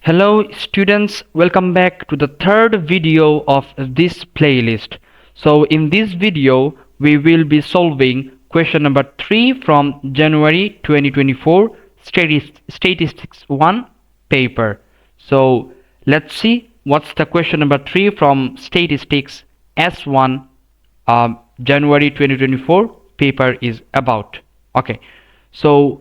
Hello students, welcome back to the third video of this playlist. So in this video we will be solving question number 3 from January 2024 Statistics 1 paper. So let's see what's the question number 3 from Statistics S1 January 2024 paper is about. Okay, so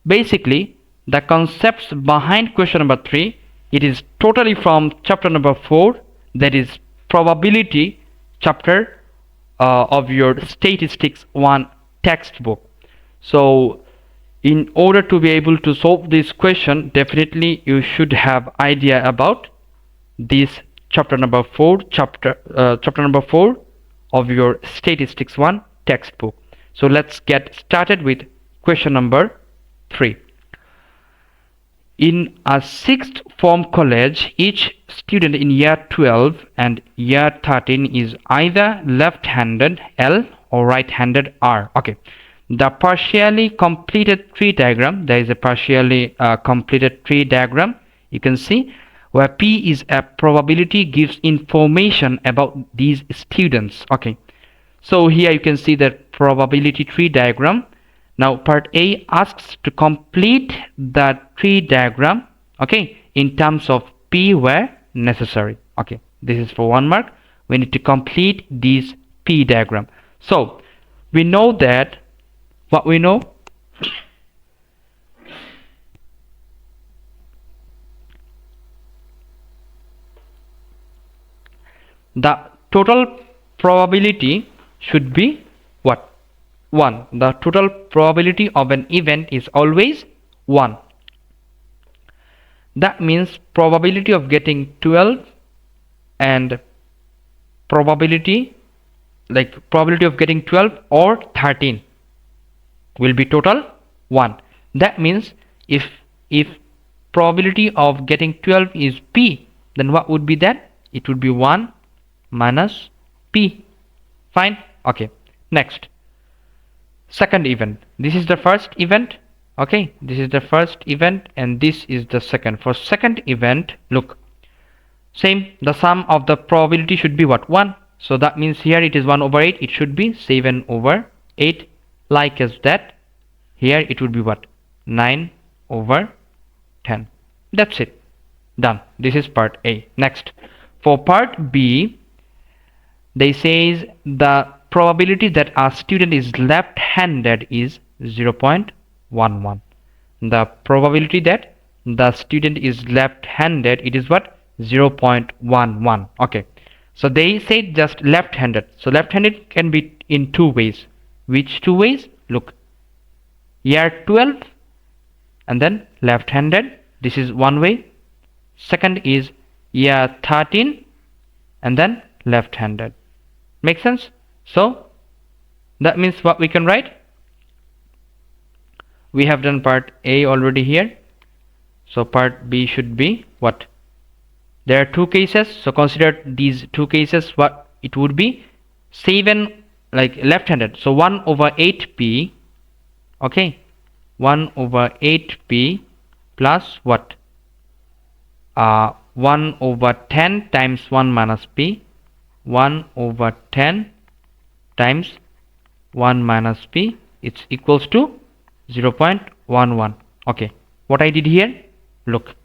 basically the concepts behind question number 3, it is totally from chapter number 4, that is probability chapter of your Statistics 1 textbook. So in order to be able to solve this question, definitely you should have idea about this chapter number 4 of your Statistics 1 textbook. So let's get started with question number 3. In a sixth form college, each student in year 12 and year 13 is either left-handed L or right-handed R. Okay, the partially completed tree diagram, there is a partially completed tree diagram, you can see, where P is a probability, gives information about these students. Okay, so here you can see that probability tree diagram. Now part A asks to complete the tree diagram, okay, in terms of P where necessary. Okay, this is for 1 mark. We need to complete this P diagram. So we know that what we know, the total probability should be what? 1. The total probability of an event is always 1. That means probability of getting 12 and probability of getting 12 or 13 will be total 1. That means if probability of getting 12 is P, then what would be that? It would be 1 minus P. Fine. Okay, next. Second event. This is the first event. Okay, this is the first event and this is the second. For second event, look, same, the sum of the probability should be what? 1. So that means here it is 1 over 8, it should be 7 over 8, like as that. Here it would be what? 9 over 10. That's it, done. This is part A. Next, for part B, they says the probability that a student is left-handed is 0.11. The probability that the student is left-handed, it is what? 0.11. Okay, so they say just left-handed. So left-handed can be in 2 ways. Which 2 ways? Look, year 12 and then left-handed, this is one way. Second is year 13 and then left-handed. Make sense? So that means what we can write? We have done part A already here. So part B should be what? There are 2 cases. So consider these 2 cases. What it would be? 7 like left-handed. So 1 over 8P. Okay, 1 over 8P plus what? 1 over 10 times 1 minus P. 1 over 10 times 1 minus P, it's equals to 0.11. Okay, what I did here, look,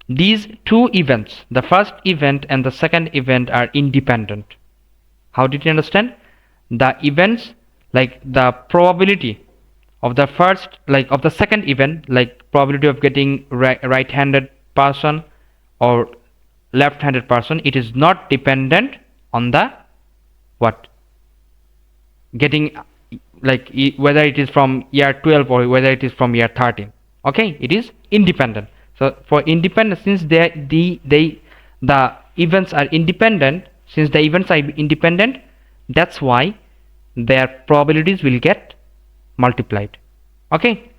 these 2 events, the first event and the second event, are independent. How did you understand? The events, like the probability of the first, like of the second event, like probability of getting right-handed person or left-handed person, it is not dependent on the what? Getting, like whether it is from year 12 or whether it is from year 13. Okay, it is independent. So for independent, since the events are independent, that's why their probabilities will get multiplied. Okay,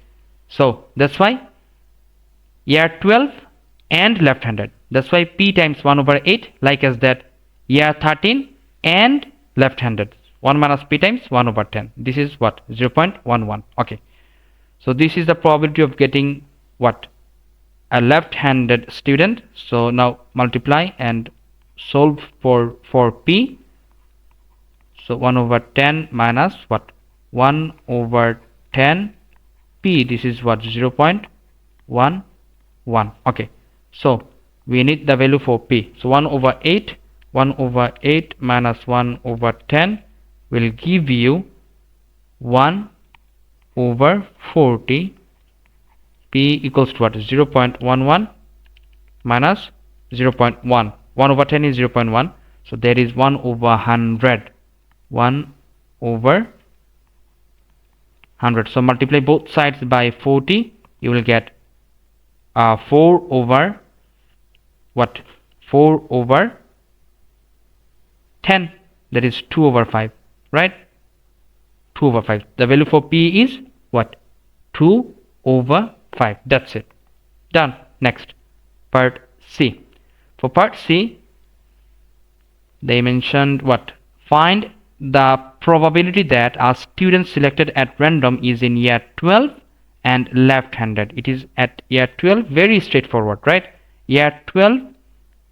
so that's why year 12 and left-handed, that's why P times 1 over 8, like as that year 13 and left-handed, 1 minus P times 1 over 10. This is what? 0.11. Okay, so this is the probability of getting what? a left-handed student. So now multiply and solve for p. So 1 over 10 minus what, 1 over 10 p, this is what, 0.11. Okay, so we need the value for p. So 1 over 8 minus 1 over 10 will give you 1 over 40. P equals to what, 0.11 minus 0.1. 1 over 10 is 0.1, so there is 1 over 100. 1 over 100. So multiply both sides by 40, you will get 4 over what, 4 over 10, that is 2 over 5, right? 2 over 5. The value for p is what, 2 over 5. That's it. Done. Next, part C. For part C, they mentioned what, find the probability that a student selected at random is in year 12 and left-handed. It is at year 12, very straightforward, right? Year 12,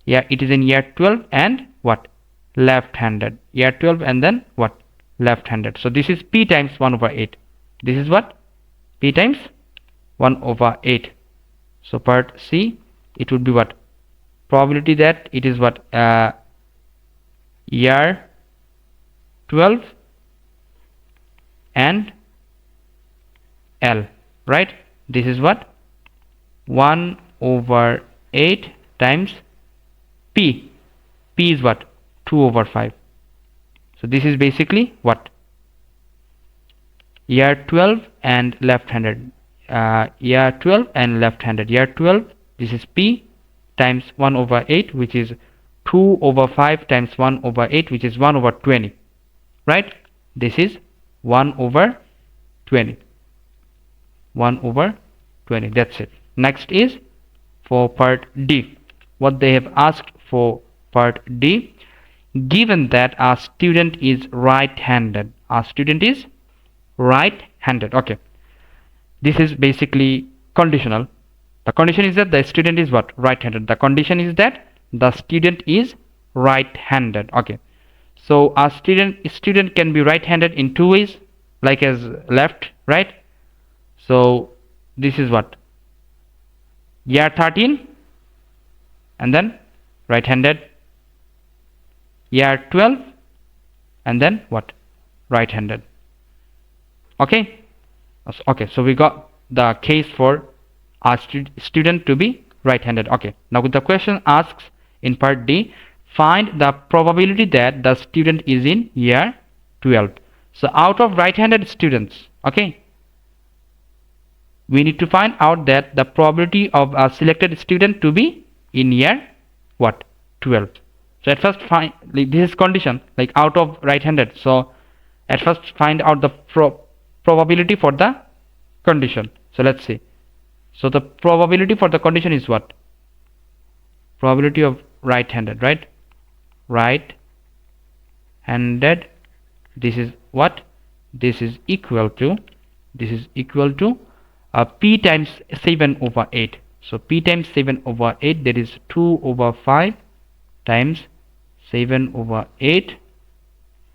yeah, it is in year 12 and what, left-handed. Year 12 and then what, left-handed. So this is p times 1 over 8. This is what, p times 1 over 8. So part C, it would be what, probability that it is what, year 12 and L, right? This is what, 1 over 8 times p. P is what, 2 over 5. So this is basically what, year 12 and left-handed. Year 12 and left-handed. Year 12, this is p times 1 over 8, which is 2 over 5 times 1 over 8, which is 1 over 20, right? This is 1 over 20. 1 over 20. That's it. Next is for part D. What they have asked for part D, given that a student is right-handed. A student is right-handed. Okay. This is basically conditional. The condition is that the student is what, right-handed. The condition is that the student is right-handed. Okay. So a student can be right-handed in two ways, like as left, right? So this is what, year 13 and then right-handed, year 12 and then what, right-handed. Okay. Okay, so we got the case for a student to be right-handed. Okay, now the question asks in part D, find the probability that the student is in year 12. So out of right-handed students, okay, we need to find out that the probability of a selected student to be in year what, 12. So at first find, like, this is condition, like out of right-handed. So at first find out the probability for the condition. So let's see. So the probability for the condition is what, probability of right-handed, right? Right-handed, this is what, this is equal to p times 7 over 8. So p times 7 over 8, that is 2 over 5 times 7 over 8,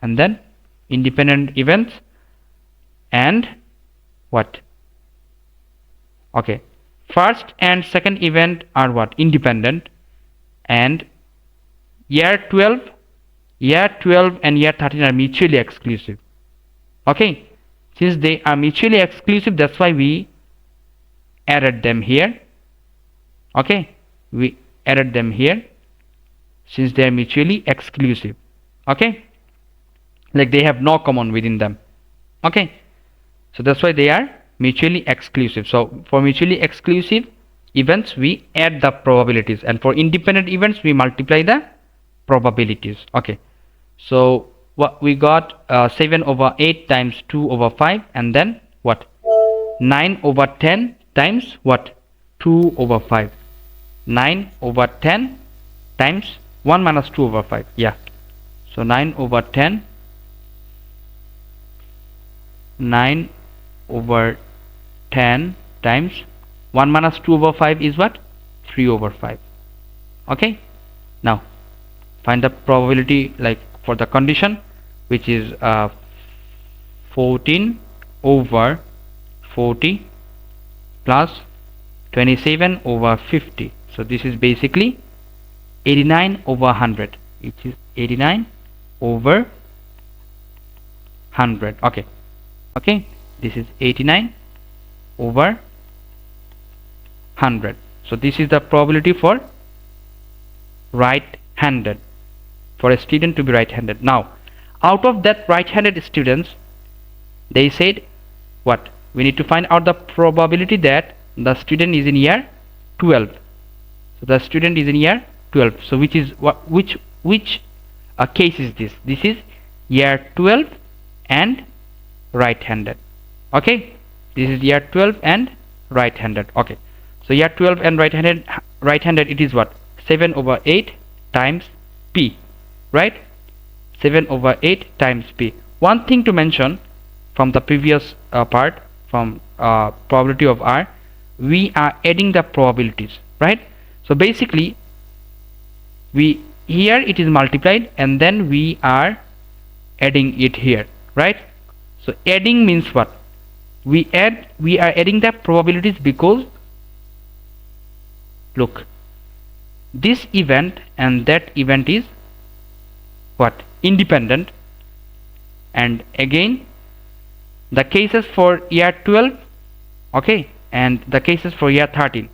and then independent events and what, okay, first and second event are what, independent, and year 12 and year 13 are mutually exclusive. Okay, since they are mutually exclusive, that's why we added them here. Okay, we added them here since they are mutually exclusive. Okay, like they have no common within them. Okay, so that's why they are mutually exclusive. So for mutually exclusive events, we add the probabilities, and for independent events, we multiply the probabilities. Okay, so what we got, 7 over 8 times 2 over 5, and then what, 9 over 10 times what, 2 over 5. 9 over 10 times 1 minus 2 over 5. Yeah, so 9 over 10, 9 over 10 times 1 minus 2 over 5 is what, 3/5. Okay, now find the probability like for the condition, which is 14/40 plus 27/50. So this is basically 89/100, which is 89/100. Okay, this is 89/100. So this is the probability for right-handed, for a student to be right-handed. Now out of that right-handed students, they said what? We need to find out the probability that the student is in year 12. So the student is in year 12. So which is what? Which case is this? This is year 12 and right-handed. Okay, this is year 12 and right-handed. Okay, so year 12 and right-handed, it is what? 7/8 times p, right? 7/8 times p. One thing to mention from the previous part, from probability of R, we are adding the probabilities, right? So basically here it is multiplied and then we are adding it here, right? So adding means what? We are adding the probabilities because look, this event and that event is what? Independent. And again the cases for year 12, okay, and the cases for year 13,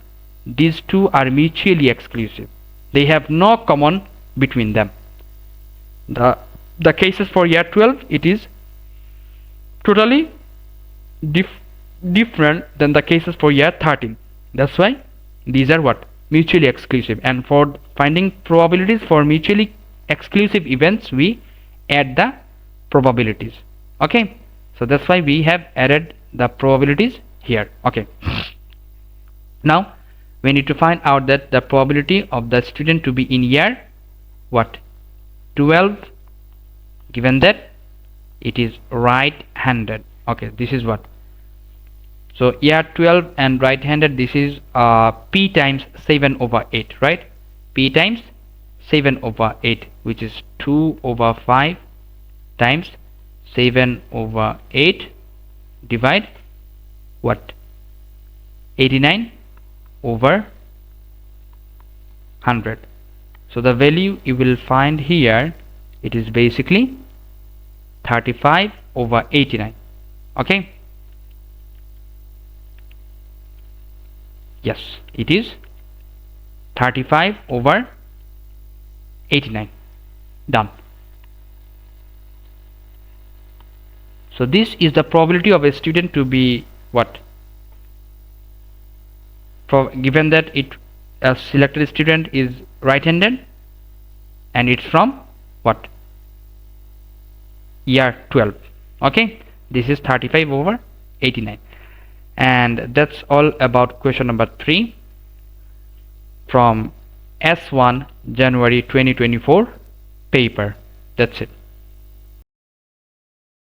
these two are mutually exclusive. They have no common between them. The cases for year 12, it is totally different than the cases for year 13. That's why these are what? Mutually exclusive. And for finding probabilities for mutually exclusive events, we add the probabilities. Okay, so that's why we have added the probabilities here. Okay, now we need to find out that the probability of the student to be in year what? 12, given that it is right-handed. Okay, this is what? So year 12 and right-handed, this is p times 7/8, right? P times 7/8, which is 2/5 times 7/8 divide what? 89/100. So the value you will find here, it is basically 35/89. Okay, yes, it is 35/89. Done. So this is the probability of a student to be what? Given that a selected student is right-handed and it's from what? Year 12. Okay, this is 35/89. And that's all about question number 3 from S1 January 2024 paper. That's it.